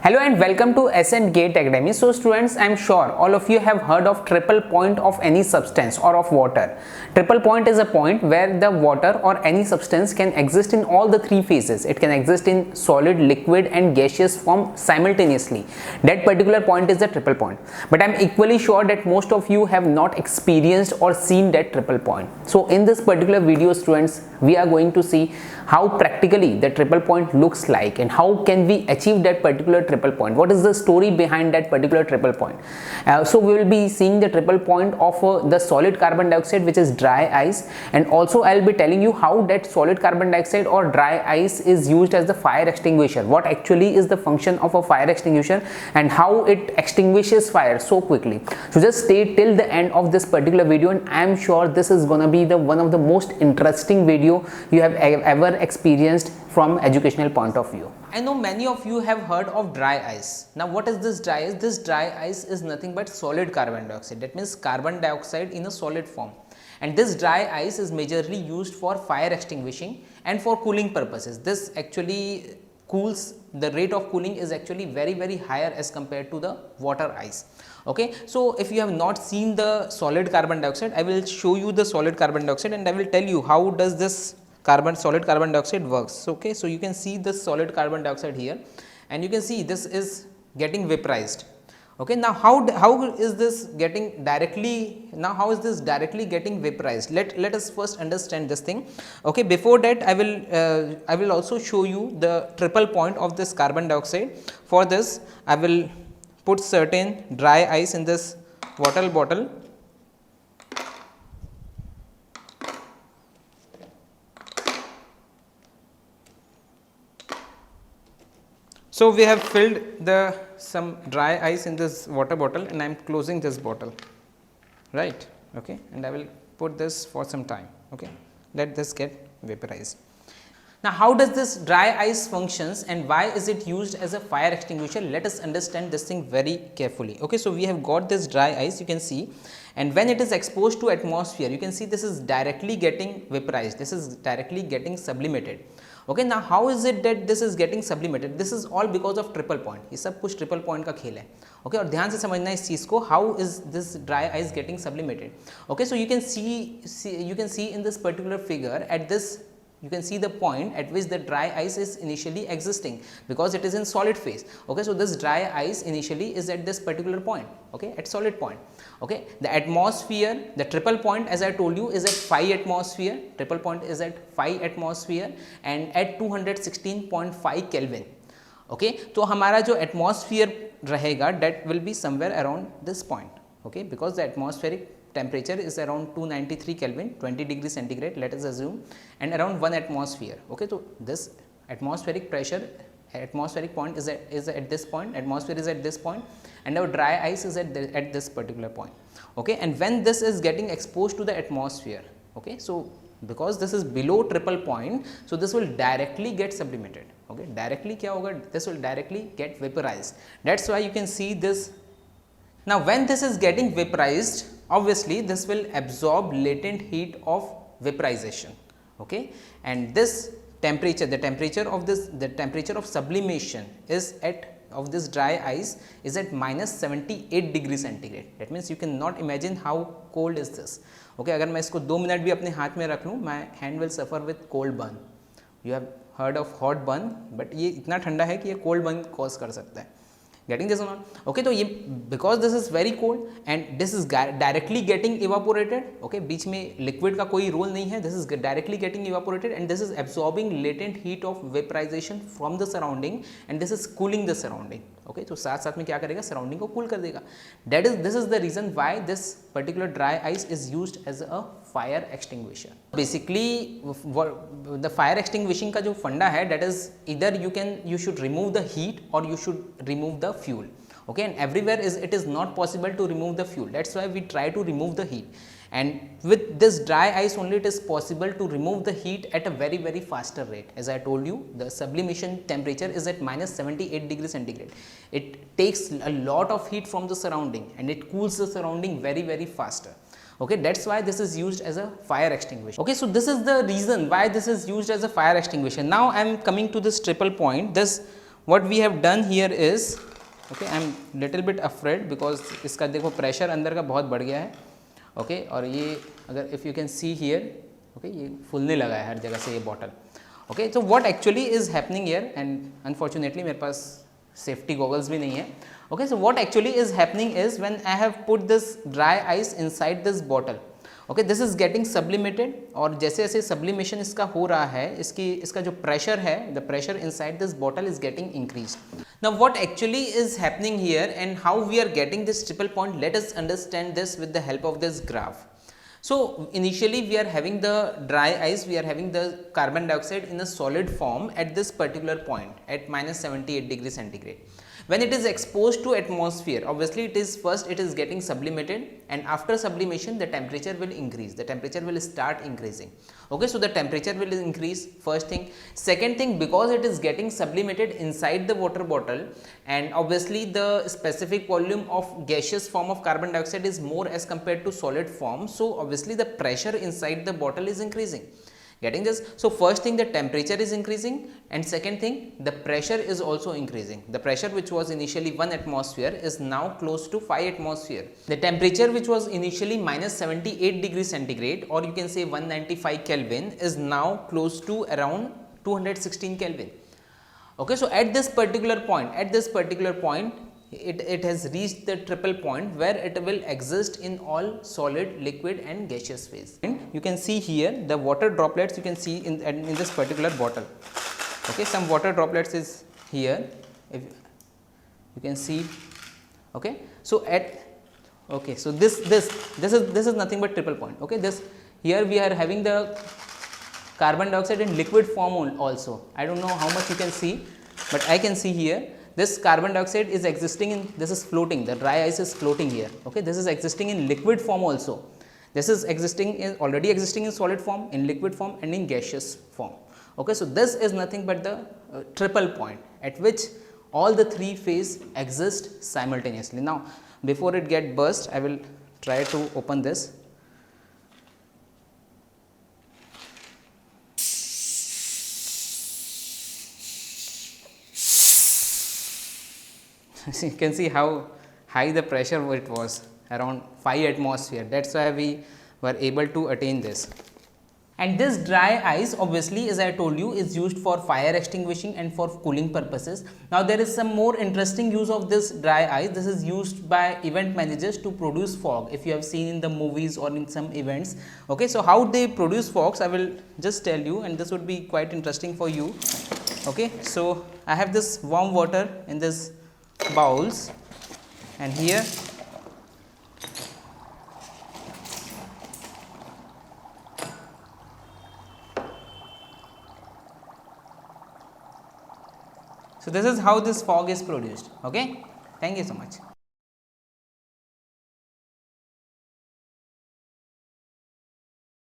Hello and welcome to Ascent Gate Academy. So students, I am sure all of you have heard of triple point of any substance or of water. Triple point is a point where the water or any substance can exist in all the three phases. It can exist in solid, liquid and gaseous form simultaneously. That particular point is the triple point. But I am equally sure that most of you have not experienced or seen that triple point. So in this particular video students, we are going to see how practically the triple point looks like and how can we achieve that particular triple point. What is the story behind that particular triple point? So we will be seeing the triple point of the solid carbon dioxide, which is dry ice, and also I will be telling you how that solid carbon dioxide or dry ice is used as the fire extinguisher. What actually is the function of a fire extinguisher and how it extinguishes fire so quickly. So just stay till the end of this particular video, and I am sure this is gonna be the one of the most interesting video you have ever experienced from educational point of view. I know many of you have heard of dry ice. Now what is this dry ice? This dry ice is nothing but solid carbon dioxide. That means carbon dioxide in a solid form. And this dry ice is majorly used for fire extinguishing and for cooling purposes. This actually cools, the rate of cooling is actually very higher as compared to the water ice. Okay, so if you have not seen the solid carbon dioxide, I will show you the solid carbon dioxide and I will tell you how does this solid carbon dioxide works. Okay, so you can see this solid carbon dioxide here and you can see this is getting vaporized. Okay, now how is this getting directly, how is this directly getting vaporized? Let us first understand this thing. Okay, before that I will also show you the triple point of this carbon dioxide. For this I will put certain dry ice in this water bottle. So we have filled some dry ice in this water bottle and I am closing this bottle, right? Okay, and I will put this for some time. Okay, let this get vaporized. Now how does this dry ice functions and why is it used as a fire extinguisher? Let us understand this thing very carefully. Okay, so we have got this dry ice, you can see, and when it is exposed to atmosphere, you can see this is directly getting vaporized, this is directly getting sublimated. Okay, now how is it that this is getting sublimated? This is all because of triple point. ये सब कुछ triple point का खेल है. Okay, और ध्यान से समझना इस चीज को. How is this dry ice getting sublimated? Okay, so you can see in this particular figure at this. You can see the point at which the dry ice is initially existing because it is in solid phase. Okay, so this dry ice initially is at this particular point, okay, at solid point. Okay, the atmosphere, the triple point as I told you is at 5 atmosphere, triple point is at 5 atmosphere and at 216.5 Kelvin. Okay, so हमारा जो atmosphere रहेगा that will be somewhere around this point. Okay, because the atmospheric temperature is around 293 Kelvin, 20 degrees centigrade, let us assume, and around 1 atmosphere. Okay, so this atmospheric pressure, atmospheric point is at this point, atmosphere is at this point, and our dry ice is at this particular point. Okay, and when this is getting exposed to the atmosphere, okay, so because this is below triple point, so this will directly get sublimated. Okay, directly क्या होगा? This will directly get vaporized. That's why you can see this. Now when this is getting vaporized, obviously this will absorb latent heat of vaporization. Okay, and this temperature, the temperature of sublimation is of this dry ice is at minus 78 degrees centigrade. That means you cannot imagine how cold is this. Okay, अगर मैं इसको 2 minute भी अपने हाथ में रख लूँ, my hand will suffer with cold burn. You have heard of hot burn, but ये इतना ठंडा है कि ये cold burn cause कर सकता है. Getting this or not? Okay, तो ये because this is very cold and this is directly getting evaporated. Okay, बीच में liquid का कोई role नहीं है. This is directly getting evaporated and this is absorbing latent heat of vaporization from the surrounding and this is cooling the surrounding. Okay, तो साथ में क्या करेगा? Surrounding को cool कर देगा. This is the reason why this particular dry ice is used as a fire extinguisher. Basically, the fire extinguishing का जो फंडा है, that is either you should remove the heat or you should remove the fuel. Okay, and everywhere it is not possible to remove the fuel. That's why we try to remove the heat. And with this dry ice only it is possible to remove the heat at a very faster rate. As I told you, the sublimation temperature is at minus 78 degrees centigrade. It takes a lot of heat from the surrounding and it cools the surrounding very faster. Okay, that's why this is used as a fire extinguisher. Okay, so this is the reason why this is used as a fire extinguisher. Now I am coming to this triple point. This what we have done here is, okay, I am little bit afraid because इसका देखो pressure अंदर का बहुत बढ़ गया है, okay, और ये अगर if you can see here, okay, ये फूलने लगा है हर जगह से ये bottle, okay, so what actually is happening here, and unfortunately मेरे पास safety goggles भी नहीं है, okay, so what actually is happening is when I have put this dry ice inside this bottle, okay, this is getting sublimated, और जैसे जैसे sublimation इसका हो रहा है, इसका जो प्रेशर है, the pressure inside this bottle is getting increase. Now what actually is happening here and how we are getting this triple point, let us understand this with the help of this graph. So initially we are having the dry ice, we are having the carbon dioxide in a solid form at this particular point at minus 78 degree centigrade. When it is exposed to atmosphere, obviously it is getting sublimated, and after sublimation the temperature will increase, the temperature will start increasing. Okay, so the temperature will increase, first thing. Second thing, because it is getting sublimated inside the water bottle, and obviously the specific volume of gaseous form of carbon dioxide is more as compared to solid form, so obviously the pressure inside the bottle is increasing. Getting this? So first thing, the temperature is increasing, and second thing, the pressure is also increasing. The pressure which was initially 1 atmosphere is now close to 5 atmosphere. The temperature which was initially minus 78 degrees centigrade, or you can say 195 Kelvin, is now close to around 216 Kelvin. Okay, so at this particular point, it has reached the triple point where it will exist in all solid, liquid and gaseous phase. And you can see here the water droplets, you can see in this particular bottle. Okay, some water droplets is here, if you can see. Okay, so so this is nothing but triple point. Okay, this here we are having the carbon dioxide in liquid form also. I don't know how much you can see, but I can see here this carbon dioxide is existing in, this is floating, the dry ice is floating here. Okay, this is existing in liquid form also, this is already existing in solid form, in liquid form and in gaseous form. Okay, so this is nothing but the triple point at which all the three phase exist simultaneously. Now before it get burst, I will try to open this. You can see how high the pressure it was, around 5 atmosphere. That's why we were able to attain this. And this dry ice, obviously, as I told you, is used for fire extinguishing and for cooling purposes. Now there is some more interesting use of this dry ice. This is used by event managers to produce fog, if you have seen in the movies or in some events. Okay, so how they produce fogs, I will just tell you, and this would be quite interesting for you. Okay, so I have this warm water in this bowls, and here so this is how this fog is produced. Okay, thank you so much.